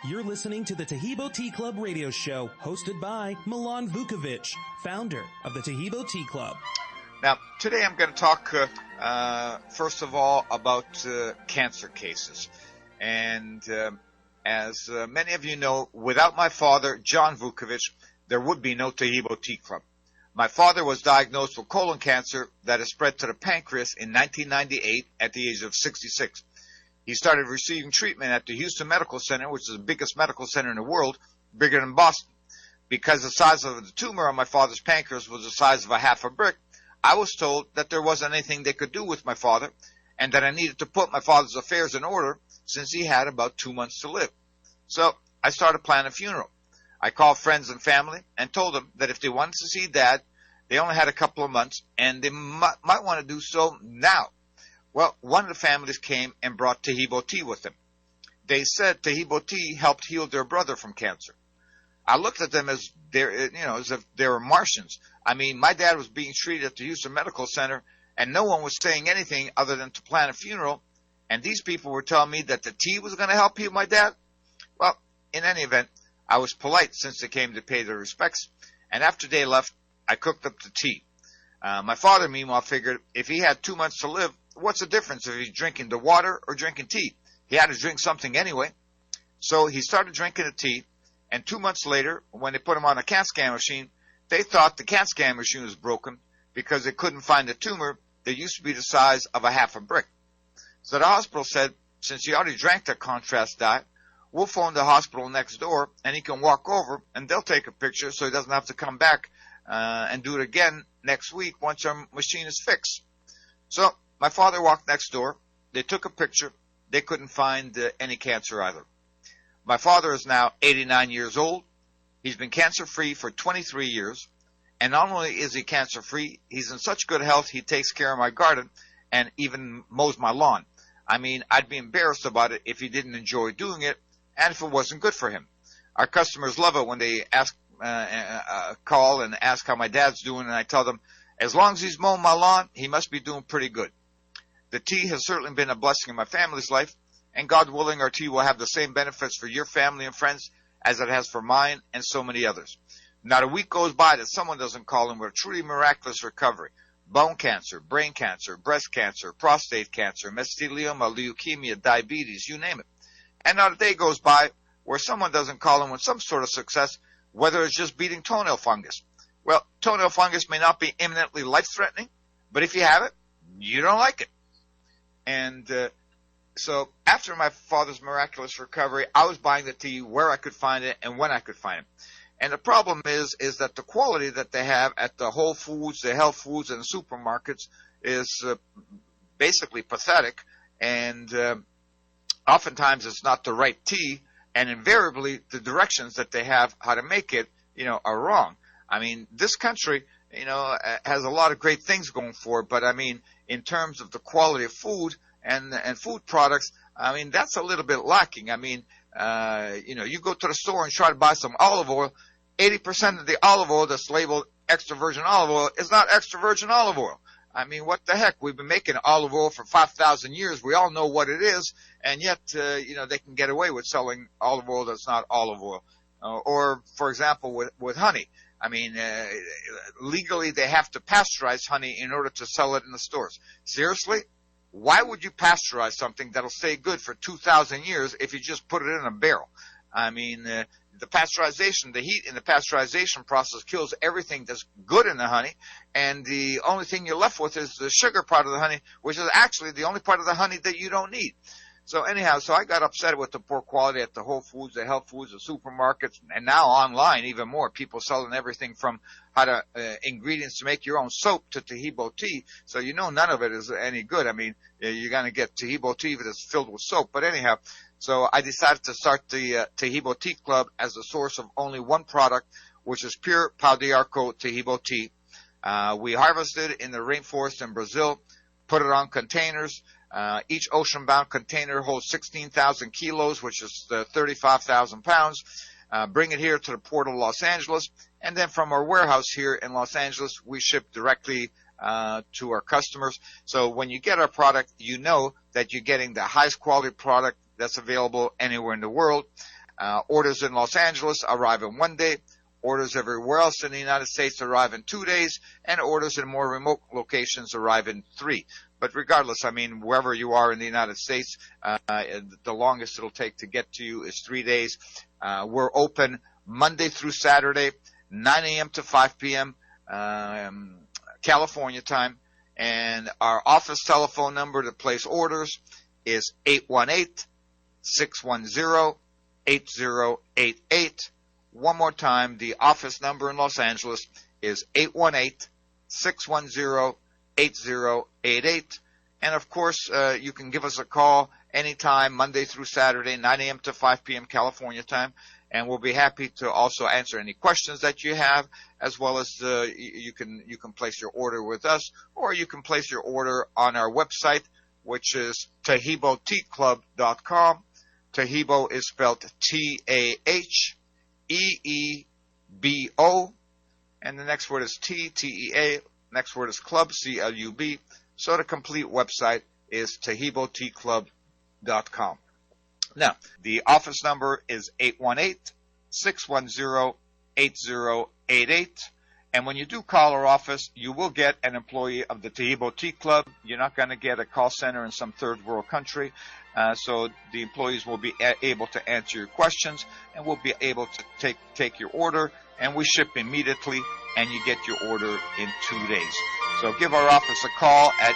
You're listening to the Taheebo Tea Club radio show, hosted by Milan Vukovic, founder of the Taheebo Tea Club. Now, today I'm going to talk, first of all, about cancer cases. And as many of you know, without my father, John Vukovic, there would be no Taheebo Tea Club. My father was diagnosed with colon cancer that has spread to the pancreas in 1998 at the age of 66. He started receiving treatment at the Houston Medical Center, which is the biggest medical center in the world, bigger than Boston. Because the size of the tumor on my father's pancreas was the size of a half a brick, I was told that there wasn't anything they could do with my father and that I needed to put my father's affairs in order since he had about 2 months to live. So I started planning a funeral. I called friends and family and told them that if they wanted to see Dad, they only had a couple of months and they might want to do so now. Well, one of the families came and brought Taheebo tea with them. They said Taheebo tea helped heal their brother from cancer. I looked at them as if they were Martians. I mean, my dad was being treated at the Houston Medical Center, and no one was saying anything other than to plan a funeral. And these people were telling me that the tea was going to help heal my dad. Well, in any event, I was polite since they came to pay their respects. And after they left, I cooked up the tea. My father, meanwhile, figured if he had 2 months to live, what's the difference if he's drinking the water or drinking tea? He had to drink something anyway. So he started drinking the tea, and 2 months later, when they put him on a CAT scan machine, they thought the CAT scan machine was broken because they couldn't find the tumor that used to be the size of a half a brick. So the hospital said, since he already drank the contrast diet, we'll phone the hospital next door, and he can walk over, and they'll take a picture so he doesn't have to come back and do it again next week once our machine is fixed. So my father walked next door. They took a picture. They couldn't find any cancer either. My father is now 89 years old. He's been cancer-free for 23 years. And not only is he cancer-free, he's in such good health, he takes care of my garden and even mows my lawn. I mean, I'd be embarrassed about it if he didn't enjoy doing it and if it wasn't good for him. Our customers love it when they call and ask how my dad's doing, and I tell them, as long as he's mowing my lawn, he must be doing pretty good. The tea has certainly been a blessing in my family's life, and God willing, our tea will have the same benefits for your family and friends as it has for mine and so many others. Not a week goes by that someone doesn't call in with a truly miraculous recovery. Bone cancer, brain cancer, breast cancer, prostate cancer, mesothelioma, leukemia, diabetes, you name it. And not a day goes by where someone doesn't call in with some sort of success, whether it's just beating toenail fungus. Well, toenail fungus may not be imminently life-threatening, but if you have it, you don't like it. And so after my father's miraculous recovery, I was buying the tea where I could find it and when I could find it. And the problem is that the quality that they have at the Whole Foods, the health foods, and the supermarkets is basically pathetic. And oftentimes it's not the right tea, and invariably the directions that they have how to make it, are wrong. I mean, this country, has a lot of great things going for it, but I mean, in terms of the quality of food and food products, I mean, that's a little bit lacking. I mean, you go to the store and try to buy some olive oil, 80% of the olive oil that's labeled extra virgin olive oil is not extra virgin olive oil. I mean, what the heck? We've been making olive oil for 5,000 years. We all know what it is, and yet, they can get away with selling olive oil that's not olive oil. Or, for example, with honey. I mean, legally they have to pasteurize honey in order to sell it in the stores. Seriously? Why would you pasteurize something that'll stay good for 2,000 years if you just put it in a barrel? I mean, the pasteurization, the heat in the pasteurization process kills everything that's good in the honey, and the only thing you're left with is the sugar part of the honey, which is actually the only part of the honey that you don't need. So anyhow, I got upset with the poor quality at the Whole Foods, the health foods, the supermarkets, and now online even more. People selling everything from how to ingredients to make your own soap to Taheebo tea. So none of it is any good. I mean, you're going to get Taheebo tea that's filled with soap. But anyhow, so I decided to start the Taheebo Tea Club as a source of only one product, which is pure Pau D'Arco Taheebo Tea. We harvested in the rainforest in Brazil, put it on containers. Each ocean-bound container holds 16,000 kilos, which is 35,000 pounds. Bring it here to the port of Los Angeles, and then from our warehouse here in Los Angeles, we ship directly to our customers. So when you get our product, you know that you're getting the highest quality product that's available anywhere in the world. Orders in Los Angeles arrive in 1 day. Orders everywhere else in the United States arrive in 2 days, and orders in more remote locations arrive in 3. But regardless, I mean, wherever you are in the United States, the longest it'll take to get to you is 3 days. We're open Monday through Saturday, 9 a.m. to 5 p.m. California time. And our office telephone number to place orders is 818-610-8088. One more time, the office number in Los Angeles is 818-610-8088. And, of course, you can give us a call anytime, Monday through Saturday, 9 a.m. to 5 p.m. California time. And we'll be happy to also answer any questions that you have, as well as you can place your order with us, or you can place your order on our website, which is TaheeboTeaClub.com. Taheebo is spelled T-A-H-E-E-B-O, and the next word is T-T-E-A, next word is Club, C-L-U-B. So the complete website is TaheeboTeaClub.com. Now, the office number is 818-610-8088. And when you do call our office, you will get an employee of the Taheebo Tea Club. You're not going to get a call center in some third world country. So the employees will be able to answer your questions, and we'll be able to take your order, and we ship immediately, and you get your order in 2 days. So give our office a call at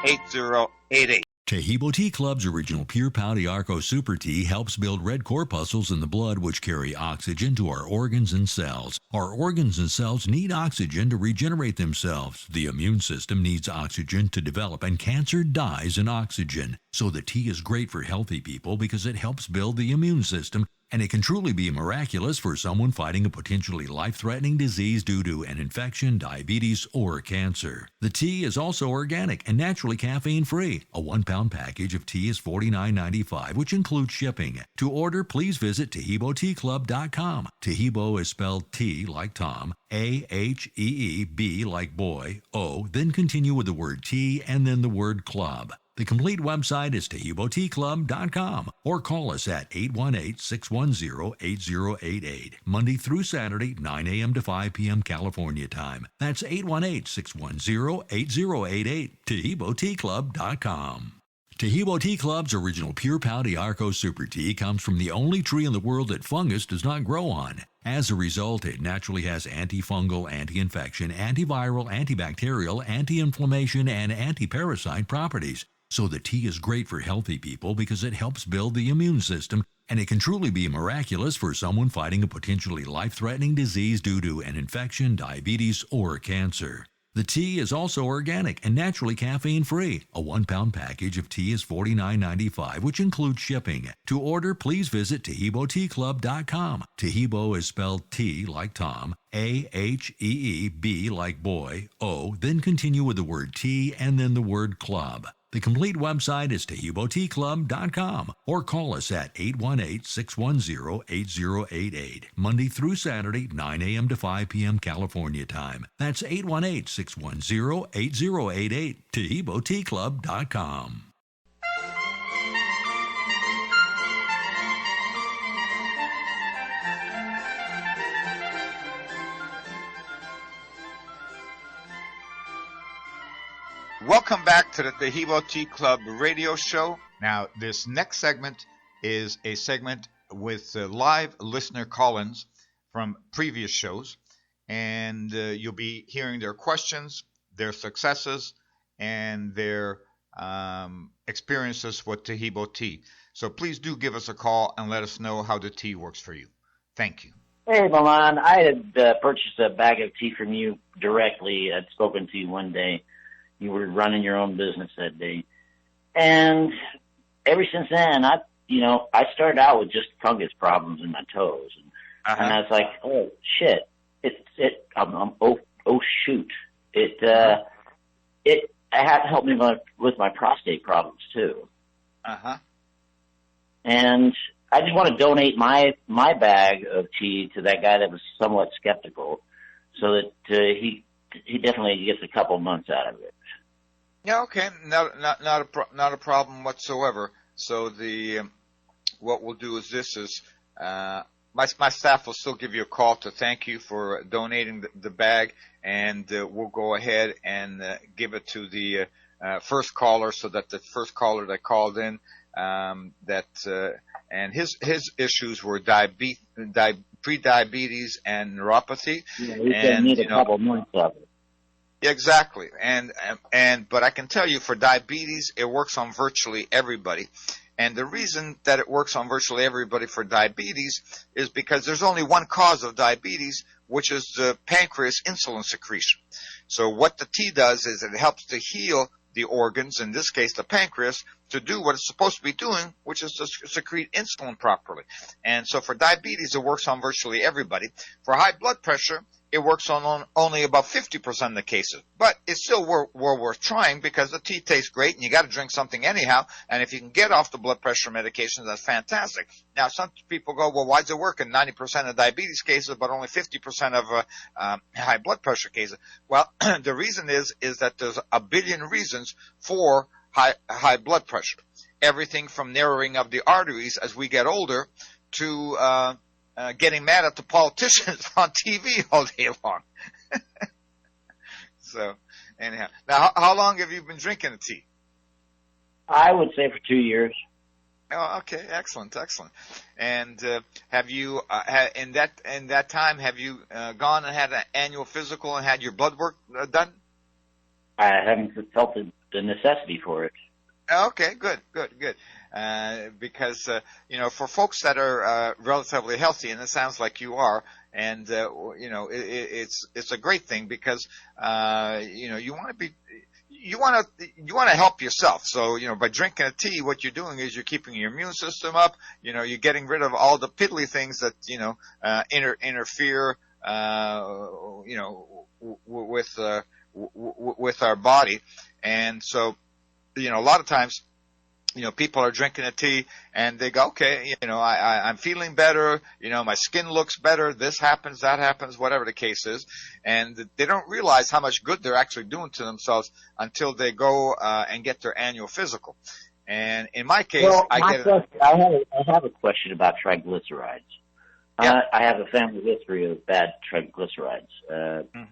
818-610-8088. Taheebo Tea Club's original pure Pau D'Arco Super Tea helps build red corpuscles in the blood which carry oxygen to our organs and cells. Our organs and cells need oxygen to regenerate themselves. The immune system needs oxygen to develop, and cancer dies in oxygen. So the tea is great for healthy people because it helps build the immune system, and it can truly be miraculous for someone fighting a potentially life-threatening disease due to an infection, diabetes, or cancer. The tea is also organic and naturally caffeine-free. A 1-pound package of tea is $49.95, which includes shipping. To order, please visit TaheeboTeaClub.com. Taheebo is spelled T like Tom, A-H-E-E-B like boy, O, then continue with the word tea and then the word club. The complete website is TaheeboTeaClub.com, or call us at 818-610-8088, Monday through Saturday, 9 a.m. to 5 p.m. California time. That's 818-610-8088, TaheeboTeaClub.com. Taheebo Tea Club's original pure Pau D'Arco Super Tea comes from the only tree in the world that fungus does not grow on. As a result, it naturally has antifungal, anti-infection, antiviral, antibacterial, anti-inflammation, and anti-parasite properties. So the tea is great for healthy people because it helps build the immune system, and it can truly be miraculous for someone fighting a potentially life-threatening disease due to an infection, diabetes, or cancer. The tea is also organic and naturally caffeine-free. A 1-pound package of tea is $49.95, which includes shipping. To order, please visit TaheeboTeaClub.com. Taheebo is spelled T like Tom, A-H-E-E-B like boy, O, then continue with the word tea and then the word club. The complete website is TaheeboTeaClub.com, or call us at 818-610-8088, Monday through Saturday, 9 a.m. to 5 p.m. California time. That's 818-610-8088, TaheeboTeaClub.com. Welcome back to the Taheebo Tea Club radio show. Now, this next segment is a segment with live listener call-ins from previous shows, and you'll be hearing their questions, their successes, and their experiences with Taheebo Tea. So please do give us a call and let us know how the tea works for you. Thank you. Hey, Milan. I had purchased a bag of tea from you directly. I'd spoken to you one day. You were running your own business that day. And ever since then, I started out with just fungus problems in my toes. And I was like, oh, shit. Oh, shoot. It had helped me with my prostate problems, too. And I just want to donate my bag of tea to that guy that was somewhat skeptical so that he definitely gets a couple months out of it. Yeah, okay, not a problem whatsoever. So what we'll do is this is my staff will still give you a call to thank you for donating the bag, and we'll go ahead and give it to the first caller, so that the first caller that called in and his issues were pre-diabetes and neuropathy. Yeah, he's going to need a couple months of it. Exactly, but I can tell you, for diabetes, it works on virtually everybody. And the reason that it works on virtually everybody for diabetes is because there's only one cause of diabetes, which is the pancreas insulin secretion. So what the tea does is it helps to heal the organs, in this case the pancreas, to do what it's supposed to be doing, which is to secrete insulin properly. And so for diabetes, it works on virtually everybody. For high blood pressure, it works on only about 50% of the cases. But it's still worth trying, because the tea tastes great and you got to drink something anyhow. And if you can get off the blood pressure medications, that's fantastic. Now, some people go, well, why does it work in 90% of diabetes cases but only 50% of high blood pressure cases? Well, the reason is that there's a billion reasons for high blood pressure. Everything from narrowing of the arteries as we get older to getting mad at the politicians on TV all day long. So, anyhow. Now, how long have you been drinking the tea? I would say for 2 years. Oh, okay. Excellent. And have you, in that time, have you gone and had an annual physical and had your blood work done? I haven't felt the necessity for it. Okay, good. Because for folks that are relatively healthy, and it sounds like you are, and it's a great thing, because you want to help yourself. So by drinking a tea, what you're doing is you're keeping your immune system up. You're getting rid of all the piddly things that interfere with our body. And so a lot of times, people are drinking a tea and they go, okay, I'm feeling better, my skin looks better, this happens, that happens, whatever the case is. And they don't realize how much good they're actually doing to themselves until they go and get their annual physical. And in my case, I have a question about triglycerides. Yeah. I have a family history of bad triglycerides.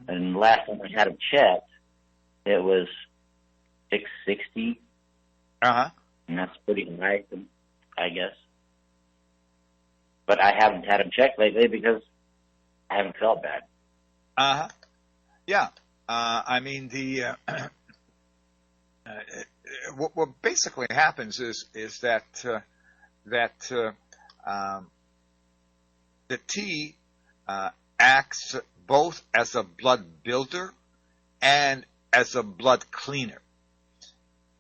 And last time I had them checked, it was 660. Uh-huh. And that's pretty high, I guess. But I haven't had them checked lately because I haven't felt bad. Uh-huh. Yeah. I mean, what basically happens is that the tea acts both as a blood builder and as a blood cleaner.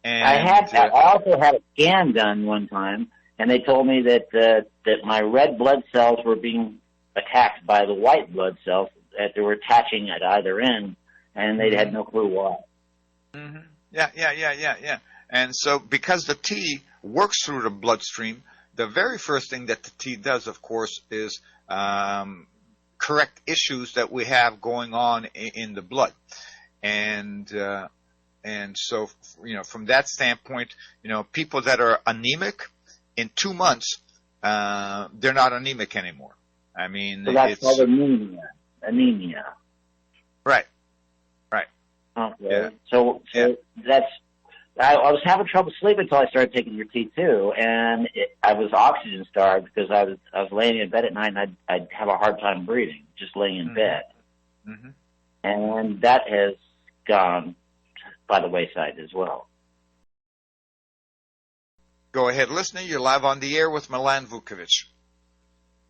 And I also had a scan done one time, and they told me that my red blood cells were being attacked by the white blood cells, that they were attaching at either end, and they had no clue why. Mm-hmm. Yeah. And so because the tea works through the bloodstream, the very first thing that the tea does, of course, is correct issues that we have going on in the blood. And so, from that standpoint, people that are anemic, in 2 months, they're not anemic anymore. I mean, so that's called anemia. Right. Okay. Yeah. So that's. I was having trouble sleeping until I started taking your tea too, and I was oxygen starved because I was laying in bed at night and I'd have a hard time breathing just laying in bed, and that has gone by the wayside as well. Go ahead, listener. You're live on the air with Milan Vukovic.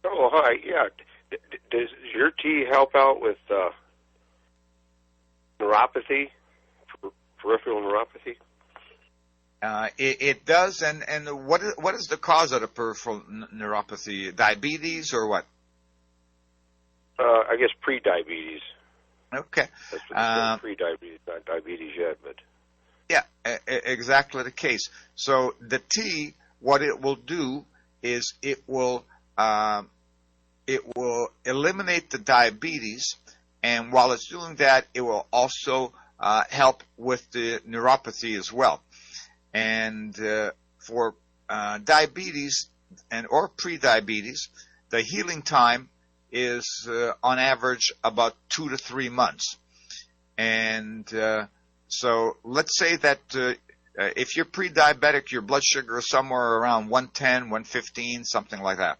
Oh, hi. Yeah. Does your tea help out with neuropathy, peripheral neuropathy? It does. And what is the cause of the peripheral neuropathy? Diabetes or what? I guess pre-diabetes. Okay. That's pre-diabetes, not diabetes yet, but. Yeah, exactly the case. So the tea, what it will do is it will eliminate the diabetes, and while it's doing that, it will also help with the neuropathy as well. And for diabetes, or pre-diabetes, the healing time is on average about 2 to 3 months. And so let's say that if you're pre-diabetic, your blood sugar is somewhere around 110, 115, something like that.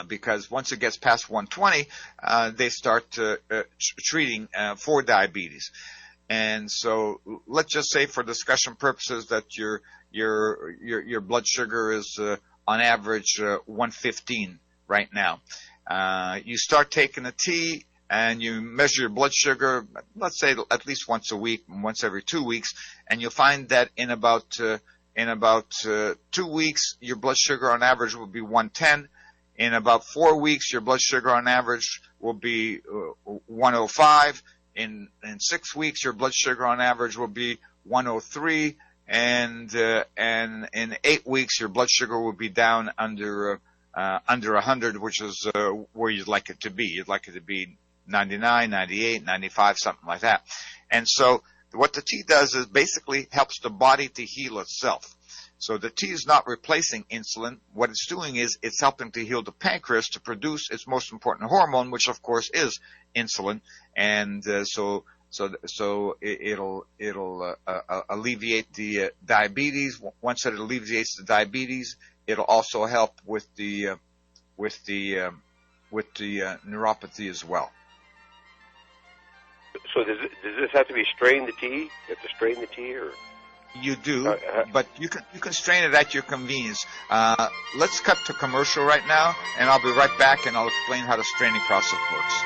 Because once it gets past 120, they start treating for diabetes. And so let's just say, for discussion purposes, that your blood sugar is on average 115 right now. You start taking a tea and you measure your blood sugar, let's say at least once a week, once every 2 weeks, and you'll find that in about 2 weeks, your blood sugar on average will be 110. In about 4 weeks, your blood sugar on average will be 105. In 6 weeks, your blood sugar on average will be 103. And in 8 weeks, your blood sugar will be down under 100, which is where you'd like it to be. You'd like it to be 99, 98, 95, something like that. And so what the tea does is basically helps the body to heal itself. So the tea is not replacing insulin. What it's doing is it's helping to heal the pancreas to produce its most important hormone, which of course is insulin. And so it'll alleviate the diabetes. Once it alleviates the diabetes, it'll also help with the neuropathy as well. So does this have to be strain the tea? You have to strain the tea, or? You do, but you can strain it at your convenience. Let's cut to commercial right now, and I'll be right back, and I'll explain how the straining process works.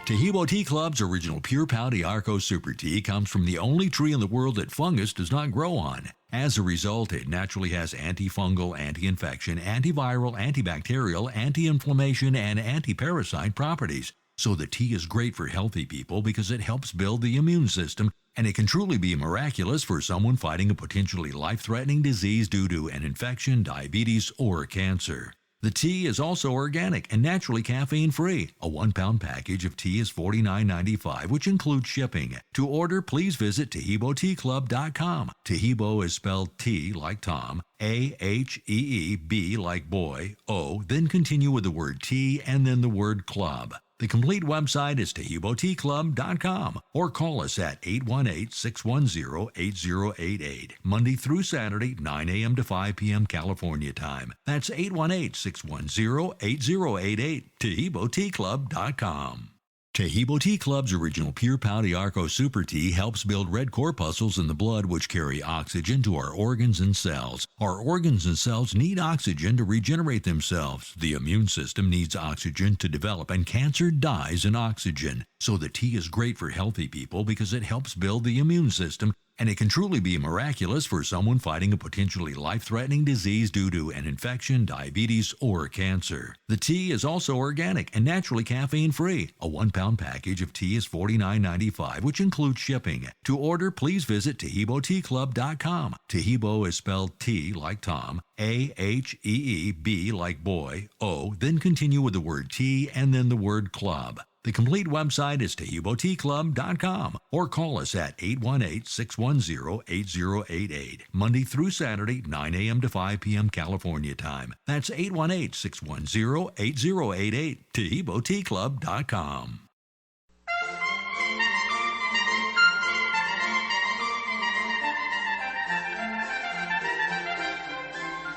Taheebo Tea Club's original pure Pau D'Arco Super Tea comes from the only tree in the world that fungus does not grow on. As a result, it naturally has antifungal, anti-infection, antiviral, antibacterial, anti-inflammation, and anti-parasite properties. So the tea is great for healthy people because it helps build the immune system, and it can truly be miraculous for someone fighting a potentially life-threatening disease due to an infection, diabetes, or cancer. The tea is also organic and naturally caffeine-free. A 1-pound package of tea is $49.95, which includes shipping. To order, please visit TaheeboTeaClub.com. Taheebo is spelled T like Tom, A-H-E-E-B like boy, O, then continue with the word tea and then the word club. The complete website is TaheeboTeaClub.com, or call us at 818-610-8088, Monday through Saturday, 9 a.m. to 5 p.m. California time. That's 818-610-8088, TaheeboTeaClub.com. Taheebo Tea Club's original pure Pau D'Arco Super Tea helps build red corpuscles in the blood which carry oxygen to our organs and cells. Our organs and cells need oxygen to regenerate themselves. The immune system needs oxygen to develop, and cancer dies in oxygen. So the tea is great for healthy people because it helps build the immune system, and it can truly be miraculous for someone fighting a potentially life-threatening disease due to an infection, diabetes, or cancer. The tea is also organic and naturally caffeine-free. A 1-pound package of tea is $49.95, which includes shipping. To order, please visit TaheeboTeaClub.com. Taheebo is spelled T like Tom, A-H-E-E-B like boy, O, then continue with the word tea and then the word club. The complete website is TaheeboTeaClub.com, or call us at 818-610-8088, Monday through Saturday, 9 a.m. to 5 p.m. California time. That's 818-610-8088, TaheeboTeaClub.com.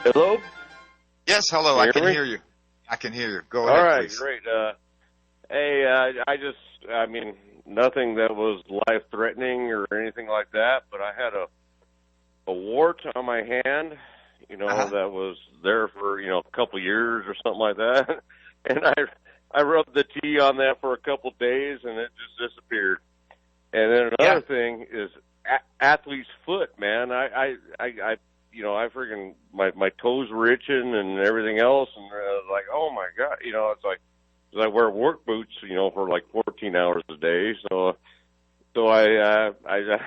Hello? Yes, hello. I can hear you. I can hear you. Go ahead, All right, please. great. Hey, I mean, nothing that was life-threatening or anything like that, but I had a wart on my hand, that was there for, a couple of years or something like that. And I rubbed the tea on that for a couple of days, and it just disappeared. And then another thing is athlete's foot, man. I freaking, my toes were itching and everything else, and I was like, oh my God, it's like, I wear work boots, for like 14 hours a day. So I was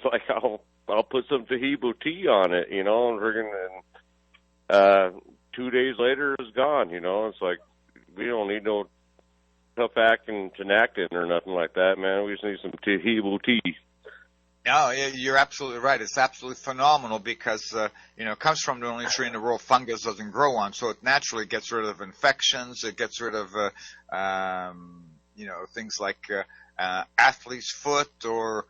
like, I'll put some Taheebo tea on it, and friggin', 2 days later it's gone. It's like, we don't need no tough acting Tinactin or nothing like that, man. We just need some Taheebo tea. No, you're absolutely right. It's absolutely phenomenal because, it comes from the only tree in the world fungus doesn't grow on. So it naturally gets rid of infections. It gets rid of, things like, athlete's foot or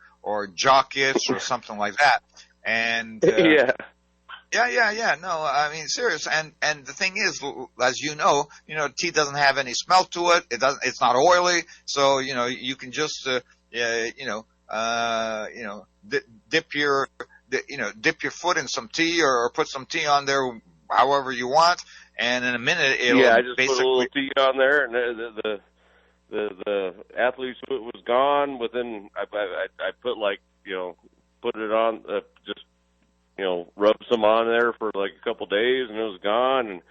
jock itch or something like that. And, Yeah. Yeah. No, I mean, serious. And the thing is, as tea doesn't have any smell to it. It's not oily. So, you can just, dip your foot in some tea or put some tea on there however you want, and in a minute it'll I just basically put a little tea on there, and the athlete's foot was gone within. I put put it on just rubbed some on there for like a couple days, and it was gone.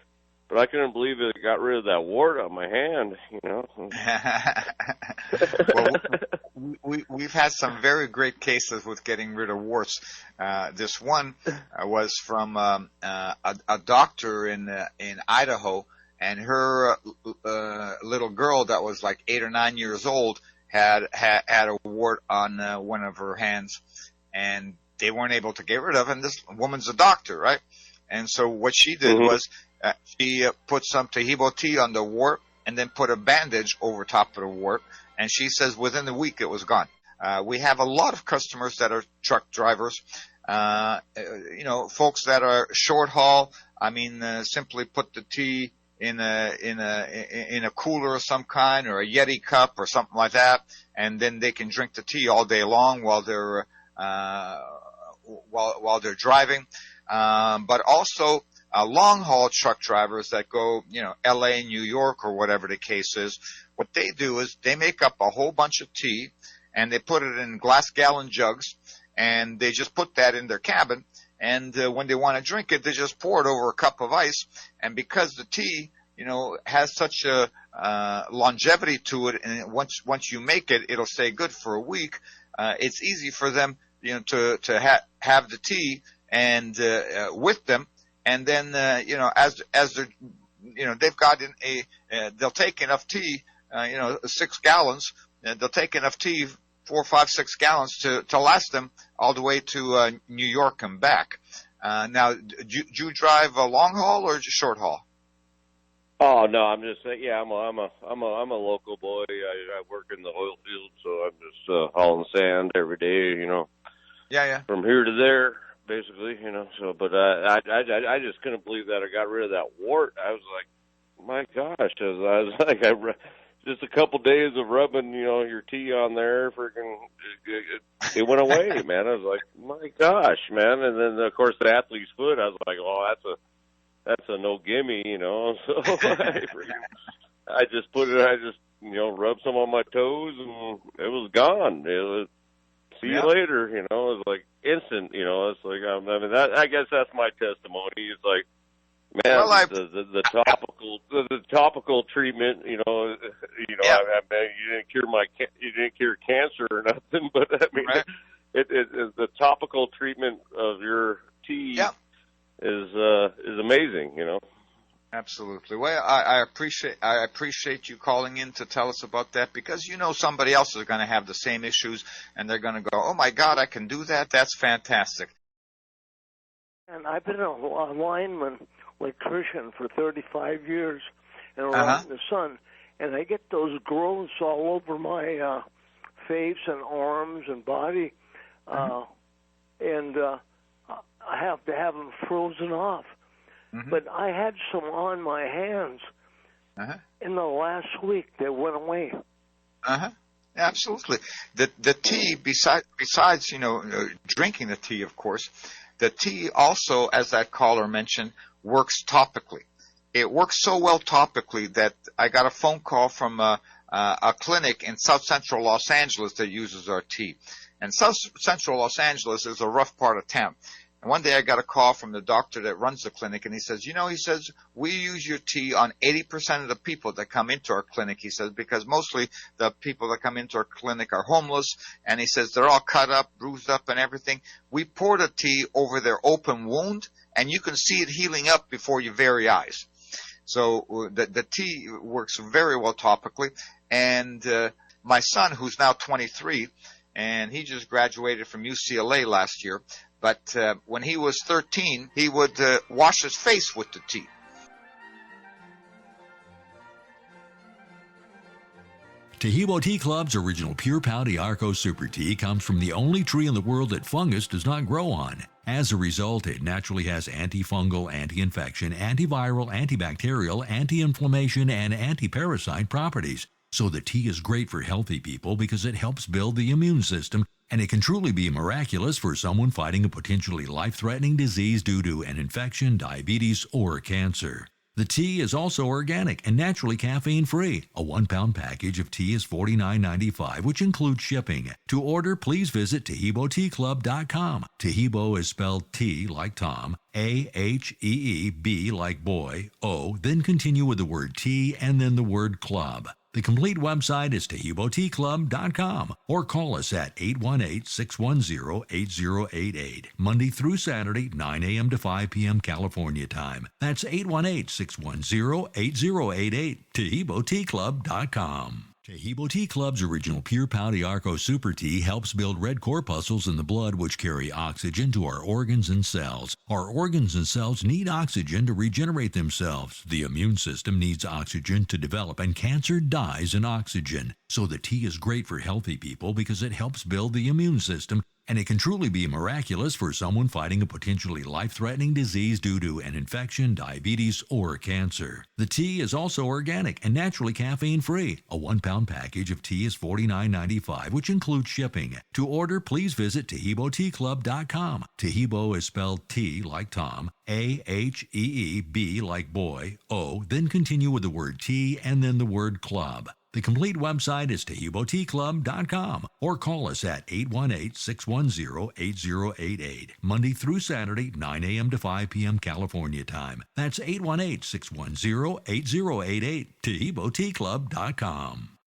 But I couldn't believe it got rid of that wart on my hand, Well, we've had some very great cases with getting rid of warts. This one was from a doctor in Idaho, and her little girl that was like 8 or 9 years old had a wart on one of her hands, and they weren't able to get rid of it. And this woman's a doctor, right? And so what she did was she put some Taheebo tea on the wart and then put a bandage over top of the wart. And she says within a week it was gone. We have a lot of customers that are truck drivers, folks that are short haul. I mean, simply put the tea in a cooler of some kind or a Yeti cup or something like that, and then they can drink the tea all day long while they're driving. But also long haul truck drivers that go, LA, New York, or whatever the case is. What they do is they make up a whole bunch of tea and they put it in glass gallon jugs, and they just put that in their cabin. And when they want to drink it, they just pour it over a cup of ice. And because the tea, has such a longevity to it, and once you make it, it'll stay good for a week. It's easy for them, to have the tea and with them, and then as they're they've got they'll take enough tea, 6 gallons. They'll take enough tea, 4, 5, 6 gallons to last them all the way to New York and back. Now, do you drive a long haul or just short haul? Oh no, I'm just saying. Yeah, I'm a local boy. I work in the oil field, so I'm just hauling sand every day. Yeah. From here to there, basically. So, but I just couldn't believe that I got rid of that wart. I was like, my gosh, I was like, just a couple days of rubbing, your tea on there, freaking, it went away, man. I was like, my gosh, man. And then of course the athlete's foot, I was like, oh, that's a no gimme, So I just rubbed some on my toes, and it was gone. It was, see you later, It was like instant, It's like, I guess that's my testimony. It's like, man, well, the topical treatment, you didn't cure cancer or nothing, but I mean, right. it the topical treatment of your tea is amazing, Absolutely. Well, I appreciate you calling in to tell us about that, because somebody else is going to have the same issues, and they're going to go, oh my God, I can do that. That's fantastic. And I've been a lineman, electrician for 35 years, and around in the sun, and I get those growths all over my face and arms and body, and I have to have them frozen off. But I had some on my hands in the last week that went away. Absolutely. The tea, besides drinking the tea, of course, the tea also, as that caller mentioned, works topically. It works so well topically that I got a phone call from a clinic in South Central Los Angeles that uses our tea. And South Central Los Angeles is a rough part of town. And one day I got a call from the doctor that runs the clinic, and he says, we use your tea on 80% of the people that come into our clinic, he says, because mostly the people that come into our clinic are homeless, and he says they're all cut up, bruised up, and everything. We pour the tea over their open wound, and you can see it healing up before your very eyes. So the tea works very well topically. And my son, who's now 23, and he just graduated from UCLA last year. But when he was 13, he would wash his face with the tea. Taheebo Tea Club's original pure Pau D'Arco Super Tea comes from the only tree in the world that fungus does not grow on. As a result, it naturally has antifungal, anti-infection, antiviral, antibacterial, anti-inflammation, and anti-parasite properties. So the tea is great for healthy people because it helps build the immune system, and it can truly be miraculous for someone fighting a potentially life-threatening disease due to an infection, diabetes, or cancer. The tea is also organic and naturally caffeine-free. A 1-pound package of tea is $49.95, which includes shipping. To order, please visit TaheeboTeaClub.com. Taheebo is spelled T like Tom, A-H-E-E-B like boy, O, then continue with the word tea and then the word club. The complete website is TaheeboTeaClub.com or call us at 818-610-8088, Monday through Saturday, 9 a.m. to 5 p.m. California time. That's 818-610-8088, TaheeboTeaClub.com. Taheebo Tea Club's original pure Pau D'Arco Super Tea helps build red corpuscles in the blood which carry oxygen to our organs and cells. Our organs and cells need oxygen to regenerate themselves. The immune system needs oxygen to develop, and cancer dies in oxygen. So the tea is great for healthy people because it helps build the immune system, and it can truly be miraculous for someone fighting a potentially life-threatening disease due to an infection, diabetes, or cancer. The tea is also organic and naturally caffeine-free. A 1-pound package of tea is $49.95, which includes shipping. To order, please visit TaheeboTeaClub.com. Taheebo is spelled T like Tom, A-H-E-E-B like boy, O, then continue with the word tea and then the word club. The complete website is TaheeboTeaClub.com or call us at 818-610-8088, Monday through Saturday, 9 a.m. to 5 p.m. California time. That's 818-610-8088, TaheeboTeaClub.com.